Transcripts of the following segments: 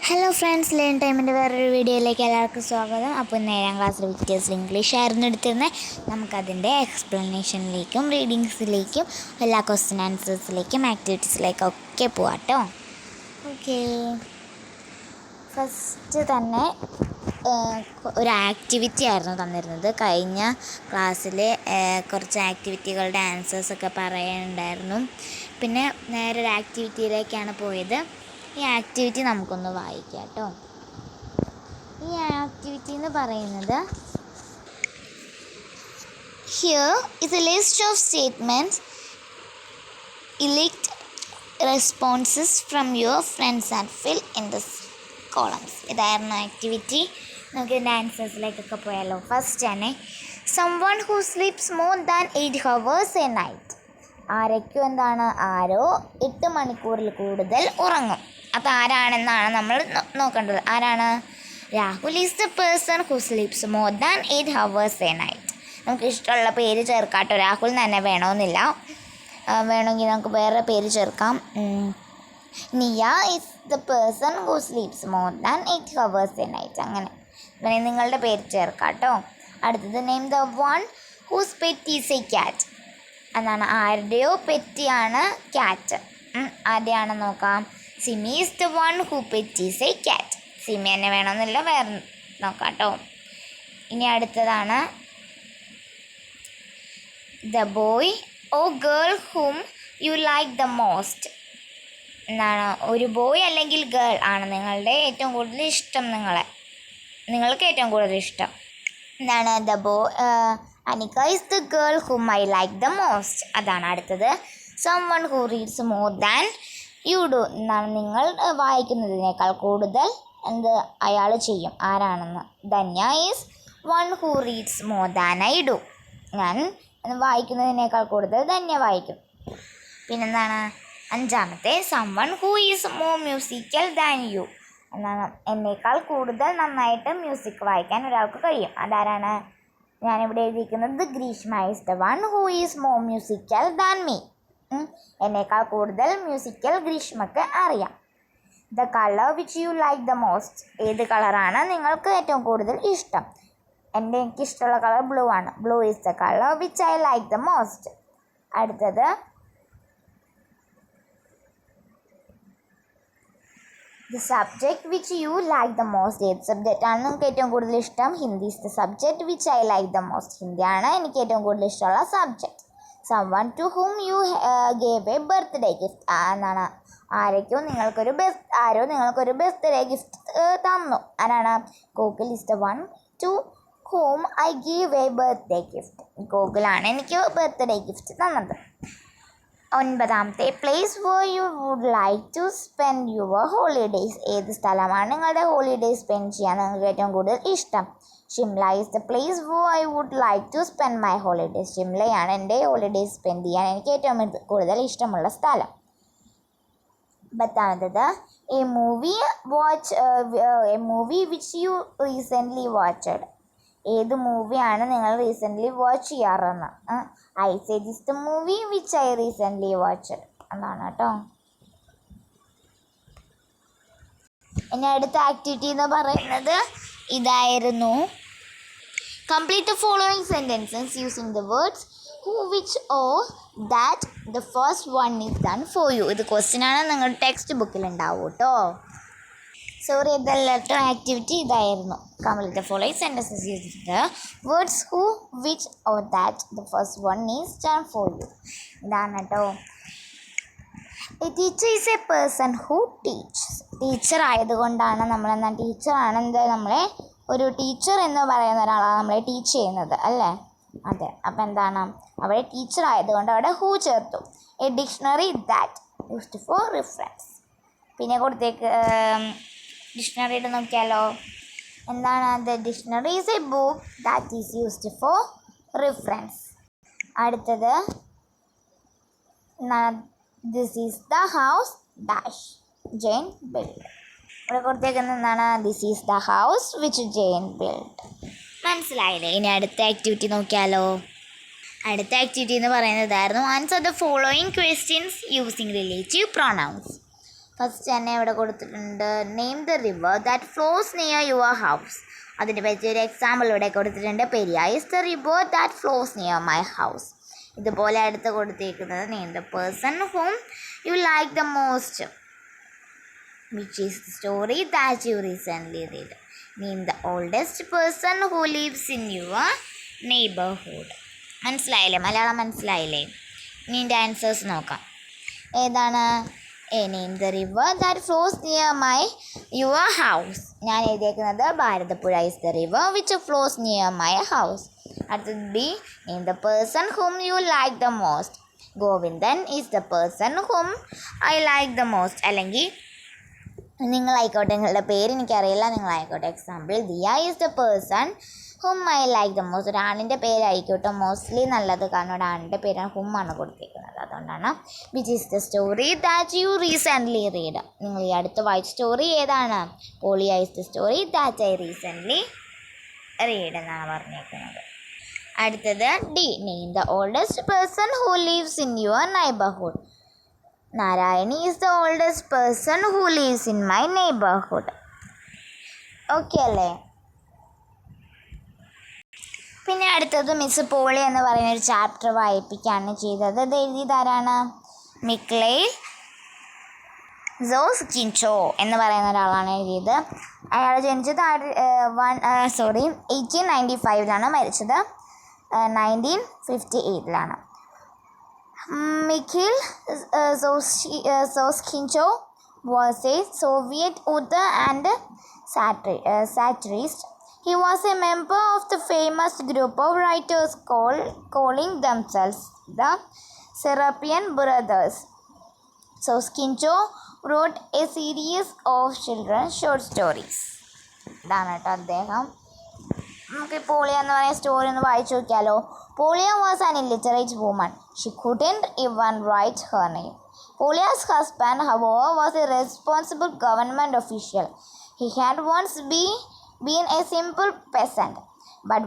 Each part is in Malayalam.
ഹലോ ഫ്രണ്ട്സ്, ലേൺ ടൈമിൻ്റെ വേറൊരു വീഡിയോയിലേക്ക് എല്ലാവർക്കും സ്വാഗതം. അപ്പോൾ 7ാം ക്ലാസ്സിൽ വിക്ടേഴ്സ് ഇംഗ്ലീഷ് ആയിരുന്നു എടുത്തിരുന്നത്. നമുക്കതിൻ്റെ എക്സ്പ്ലനേഷനിലേക്കും റീഡിങ്സിലേക്കും എല്ലാ ക്വസ്റ്റ്യൻ ആൻസേഴ്സിലേക്കും ആക്ടിവിറ്റീസിലേക്കും ഒക്കെ പോവാം കേട്ടോ. ഓക്കെ, ഫസ്റ്റ് തന്നെ ഒരു ആക്ടിവിറ്റി ആയിരുന്നു തന്നിരുന്നത്. കഴിഞ്ഞ ക്ലാസ്സിൽ കുറച്ച് ആക്ടിവിറ്റികളുടെ ആൻസേഴ്സൊക്കെ പറയാനുണ്ടായിരുന്നു. പിന്നെ നേരെ ഒരു ആക്ടിവിറ്റിയിലേക്കാണ് പോയത്. ഈ ആക്ടിവിറ്റി നമുക്കൊന്ന് വായിക്കാം കേട്ടോ. ഈ ആക്ടിവിറ്റി എന്ന് പറയുന്നത്, here is A list of statements, elect responses from your friends and fill in the columns. ഇതായിരുന്നു ആക്ടിവിറ്റി. നമുക്ക് ഇതിൻ്റെ ആൻസേഴ്സിലേക്കൊക്കെ പോയാലോ. ഫസ്റ്റ് തന്നെ, someone who sleeps more than 8 hours a night. ആരൊക്കെ എന്താണ്, ആരോ 8 മണിക്കൂറിൽ കൂടുതൽ ഉറങ്ങും. അത് ആരാണെന്നാണ് നമ്മൾ നോക്കേണ്ടത്. ആരാണ്? Rahul is the person who sleeps more than 8 hours a night. നമുക്ക് ഇഷ്ടമുള്ള പേര് ചേർക്കാട്ടോ. രാഹുൽ തന്നെ വേണമെന്നില്ല, വേണമെങ്കിൽ നമുക്ക് വേറെ പേര് ചേർക്കാം. Niya is the person who sleeps more than 8 hours a night. അങ്ങനെ നിങ്ങളുടെ പേര് ചേർക്കാട്ടോ. അടുത്തത്, name the one whose pet is a cat. എന്നാണ്, ആരുടെയോ പെറ്റിയാണ് ക്യാറ്റ്. ആരുടെയാണെന്ന് നോക്കാം. Simi is the one who pet is a cat. Simi തന്നെ വേണമെന്നില്ല, വേറെ നോക്കാം കേട്ടോ. ഇനി അടുത്തതാണ്, the boy or girl whom you like the most. എന്താണ്, ഒരു ബോയ് അല്ലെങ്കിൽ ഗേൾ ആണ് നിങ്ങളുടെ ഏറ്റവും കൂടുതൽ ഇഷ്ടം, നിങ്ങൾക്ക് ഏറ്റവും കൂടുതൽ ഇഷ്ടം. എന്താണ്, the Anika is the girl ഹൂം I like the most. അതാണ് അടുത്തത്. Someone who reads more than you do. എന്നാണ്, നിങ്ങൾ വായിക്കുന്നതിനേക്കാൾ കൂടുതൽ അയാൾ ചെയ്യും. ആരാണെന്ന്. Dhanya is one who reads more than I do. ഞാൻ വായിക്കുന്നതിനേക്കാൾ കൂടുതൽ ധന്യ വായിക്കും. പിന്നെന്താണ്, അഞ്ചാമത്തെ, someone who is more musical than you. എന്നാണ്, എന്നേക്കാൾ കൂടുതൽ നന്നായിട്ട് മ്യൂസിക് വായിക്കാൻ ഒരാൾക്ക് കഴിയും. അതാരാണ്? ഞാനിവിടെ എഴുതിയിരിക്കുന്നത് Greeshma is the one who is more musical than me. എന്നേക്കാൾ കൂടുതൽ മ്യൂസിക്കൽ ഗ്രീഷ്മക്ക് അറിയാം. The colour which you like the most. ഏത് കളറാണ് നിങ്ങൾക്ക് ഏറ്റവും കൂടുതൽ ഇഷ്ടം? എനിക്കിഷ്ടമുള്ള കളർ ബ്ലൂ ആണ്. Blue is the colour which I like the most. അടുത്തത്, the subject which you like the most. ഏത് സബ്ജക്റ്റ് ആണ് നിങ്ങൾക്ക് ഏറ്റവും കൂടുതൽ ഇഷ്ടം? Hindi is the subject which I like the most. ഹിന്ദിയാണ് എനിക്ക് ഏറ്റവും കൂടുതൽ ഇഷ്ടമുള്ള subject. Someone to whom you gave a birthday gift. എന്നാണ്, ആരോ നിങ്ങൾക്കൊരു ബർത്ത്ഡേ ഗിഫ്റ്റ് തന്നു. ആരാണ്? Google is the one to whom I give a birthday gift. ഗൂഗിളാണ് എനിക്ക് ബർത്ത്ഡേ ഗിഫ്റ്റ് തന്നത്. ഒൻപതാമത്തെ, place where you would like to spend your holidays. ഏത് സ്ഥലമാണ് നിങ്ങളുടെ ഹോളിഡേയ്സ് സ്പെൻഡ് ചെയ്യാൻ നിങ്ങൾക്ക് ഏറ്റവും കൂടുതൽ ഇഷ്ടം? Shimla is the place where I would like to spend my holidays. ഷിംലയാണ് എൻ്റെ ഹോളിഡേയ്സ് സ്പെൻഡ് ചെയ്യാൻ എനിക്ക് ഏറ്റവും കൂടുതൽ ഇഷ്ടമുള്ള സ്ഥലം. പത്താമത്തത്, a movie which you recently watched. ഏത് മൂവിയാണ് നിങ്ങൾ റീസെൻ്റ്ലി വാച്ച് ചെയ്യാറെന്ന്? I say this the movie which I recently watched എന്നാണ് കേട്ടോ. ഇനി അടുത്ത ആക്ടിവിറ്റി എന്ന് പറയുന്നത് ഇതായിരുന്നു. Complete the following sentences using the words who, which, or that. the first one is done for you. ഇത് ക്വസ്റ്റ്യൻ ആണ്, നിങ്ങളുടെ ടെക്സ്റ്റ് ബുക്കിൽ ഉണ്ടാവും കേട്ടോ. സോറി, ഇതല്ലാട്ടോ ആക്ടിവിറ്റി ഇതായിരുന്നു. Complete the following sentences using the words who, which, or that. the first one is done for you. ഇതാണ് കേട്ടോ. A teacher is A person who teaches. Teacher ആയതുകൊണ്ടാണ് നമ്മളെന്നാൽ ടീച്ചറാണ് നമ്മളെ ഒരു ടീച്ചർ എന്ന് പറയുന്ന ഒരാളാണ് നമ്മളെ ടീച്ച് ചെയ്യുന്നത് അല്ലേ? അതെ. അപ്പം എന്താണ്, അവിടെ ടീച്ചർ ആയതുകൊണ്ട് അവിടെ ഹൂ ചേർത്തു. A dictionary that used for reference. പിന്നെ കൊടുത്തേക്ക് ഡിക്ഷണറിയുടെ നോക്കിയാലോ. എന്താണ്, the dictionary is a book that is used for reference. അടുത്തത്, this is the house dash Jane build. ഇവിടെ കൊടുത്തേക്കുന്നത് എന്താണ്? This is the house which Jane build. മനസ്സിലായില്ലേ? ഇനി അടുത്ത ആക്ടിവിറ്റി നോക്കിയാലോ. അടുത്ത ആക്ടിവിറ്റി എന്ന് പറയുന്നതായിരുന്നു, answer the following questions using relative pronouns. First തന്നെ ഇവിടെ കൊടുത്തിട്ടുണ്ട്, name the river that flows near your house. അതിനെ പറ്റി ഒരു എക്സാമ്പിൾ ഇവിടെ കൊടുത്തിട്ടുണ്ട്, Periyar is the river that flows near my house. ഇതുപോലെ അടുത്ത് കൊടുത്തിരിക്കുന്നത്, name the person whom you like the most, which is the story that you recently read. Name the oldest person who lives in your neighbourhood. മനസ്സിലായില്ലേ? മലയാളം മനസ്സിലായില്ലേ? ഇനി ഇതിൻ്റെ ആൻസേഴ്സ് നോക്കാം. ഏതാണ്? Name the river that flows near my your house. ഞാൻ എഴുതിയേക്കുന്നത് Bharathapuzha is the river which flows near my house. അടുത്തത് B, name the person whom you like the most. Govindan is the person whom I like the most. അല്ലെങ്കിൽ നിങ്ങളായിക്കോട്ടെ, നിങ്ങളുടെ പേര് എനിക്കറിയില്ല, നിങ്ങളായിക്കോട്ടെ. Example, Diya is the person whom I like the most. ഒരാളിൻ്റെ പേരായിക്കോട്ടെ മോസ്റ്റ്ലി നല്ലത്, കാരണം ഒരാളിൻ്റെ പേരാണ് ഹും ആണ് കൊടുത്തിരിക്കുന്നത്, അതുകൊണ്ടാണ്. Which is the story that you recently read. നിങ്ങൾ ഈ അടുത്ത് വായിച്ച സ്റ്റോറി ഏതാണ്? Polia is the story that I recently read എന്നാണ് പറഞ്ഞേക്കുന്നത്. അടുത്തത് D, name the oldest person who lives in your neighbourhood. Narayani is the oldest person who lives in my neighbourhood. Okay അല്ലേ? പിന്നെ അടുത്തത് മിസ് പോളി എന്ന് പറയുന്ന ഒരു ചാപ്റ്റർ വായിപ്പിക്കുകയാണ് ചെയ്തത്. ഇത് എഴുതിയതാരാണ്? മിക്ലെയിൽ സോസ്കിൻചോ എന്ന് പറയുന്ന ഒരാളാണ് എഴുതിയത്. അയാൾ ജനിച്ചത് 1895 മരിച്ചത് 1958. Mikhail Soskincov was a Soviet author and satirist. He was a member of the famous group of writers calling themselves the Serapian Brothers. Soskincov wrote a series of children's short stories. ഇതാണ് കേട്ടോ അദ്ദേഹം. നമുക്ക് പോളിയ എന്ന് പറയുന്ന സ്റ്റോറി ഒന്ന് വായിച്ചു നോക്കിയാലോ. Polia was an illiterate woman. She couldn't even write her name. Polia's husband, however, was a responsible government official. He had once been a simple peasant, but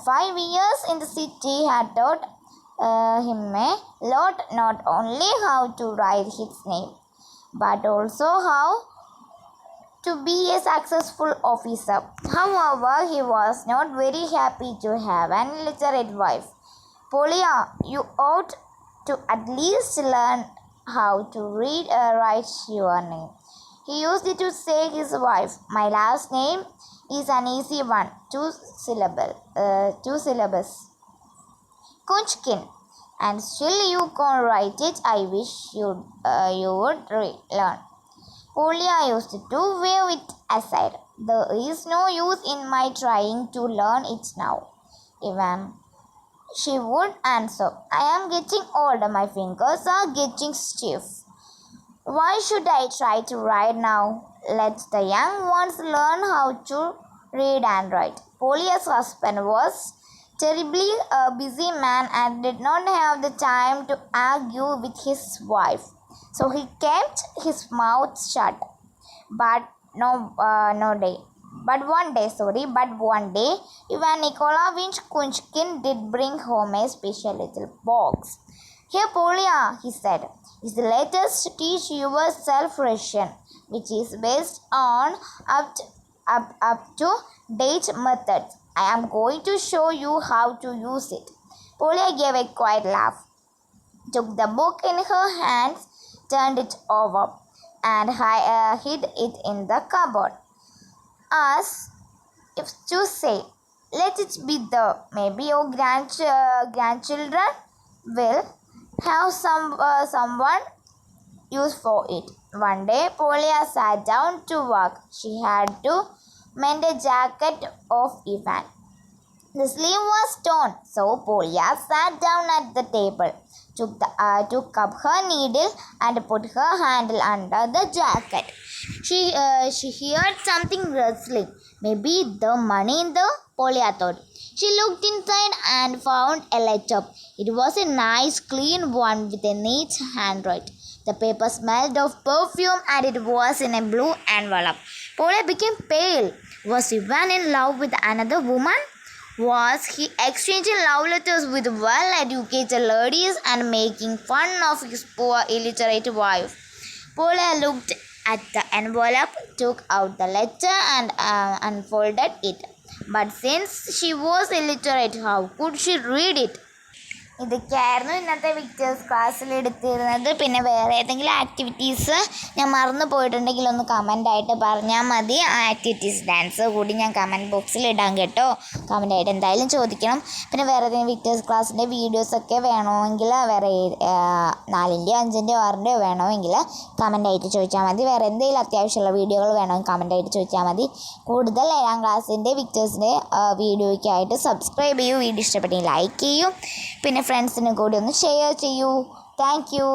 5 years in the city had taught him a lot, not only how to write his name, but also how to be a successful officer. However, he was not very happy to have an illiterate wife. Polya, you ought to at least learn how to read and write your name. He used to say his wife, my last name is an easy one, 2 syllables. Kunchkin. And still you can't write it. I wish you would learn. Polya used to wave it aside. There is no use in my trying to learn it now. Even she would answer, I am getting old. My fingers are getting stiff. Why should I try to write now? Let the young ones learn how to read and write. Polya's husband was terribly a busy man and did not have the time to argue with his wife, so he kept his mouth shut. But one day, Ivan Nikolaevich Kunchkin did bring home a special little box. Here, Polya, he said, is the latest teach yourself Russian, which is based on up to date methods. I am going to show you how to use it. Polya gave a quiet laugh, took the book in her hands, turned it over, and hid it in the cupboard, as if to say, let it be there. Maybe your grandchildren will have someone use for it. One day, Polya sat down to work. She had to mend a jacket of Ivan. The sleeve was torn, so Polya sat down at the table, took up her needle and put her handle under the jacket. She heard something rustling. Maybe the money in the Polya thought. She looked inside and found a letter. It was a nice, clean one with a neat handwriting. The paper smelled of perfume and it was in a blue envelope. Polya became pale. Was Ivan in love with another woman? Was he exchanging love letters with well-educated ladies and making fun of his poor illiterate wife? Polya looked at the envelope, took out the letter and unfolded it. But since she was illiterate, how could she read it? ഇതൊക്കെയായിരുന്നു ഇന്നത്തെ വിക്ടേഴ്സ് ക്ലാസ്സിൽ എടുത്തിരുന്നത്. പിന്നെ വേറെ ഏതെങ്കിലും ആക്ടിവിറ്റീസ് ഞാൻ മറന്നു പോയിട്ടുണ്ടെങ്കിൽ ഒന്ന് കമൻ്റായിട്ട് പറഞ്ഞാൽ മതി. ആ ആക്ടിവിറ്റീസ് ഡാൻസ് കൂടി ഞാൻ കമൻറ്റ് ബോക്സിൽ ഇടാം കേട്ടോ. കമൻ്റായിട്ട് എന്തായാലും ചോദിക്കണം. പിന്നെ വേറെ ഏതെങ്കിലും വിക്ടേഴ്സ് ക്ലാസ്സിൻ്റെ വീഡിയോസൊക്കെ വേണമെങ്കിൽ വേറെ 4ൻ്റെയോ 5ൻ്റെയോ 6ൻ്റെയോ വേണമെങ്കിൽ കമൻ്റായിട്ട് ചോദിച്ചാൽ മതി. വേറെ എന്തെങ്കിലും അത്യാവശ്യമുള്ള വീഡിയോകൾ വേണമെങ്കിൽ കമൻ്റായിട്ട് ചോദിച്ചാൽ മതി. കൂടുതൽ 7ാം ക്ലാസ്സിൻ്റെ വിക്ടേഴ്സിൻ്റെ വീഡിയോയ്ക്കായിട്ട് സബ്സ്ക്രൈബ് ചെയ്യൂ. വീഡിയോ ഇഷ്ടപ്പെട്ടെങ്കിൽ ലൈക്ക് ചെയ്യൂ. പിന്നെ ഫ്രണ്ട്സിന് കൂടി ഒന്ന് ഷെയർ ചെയ്യൂ. Thank you.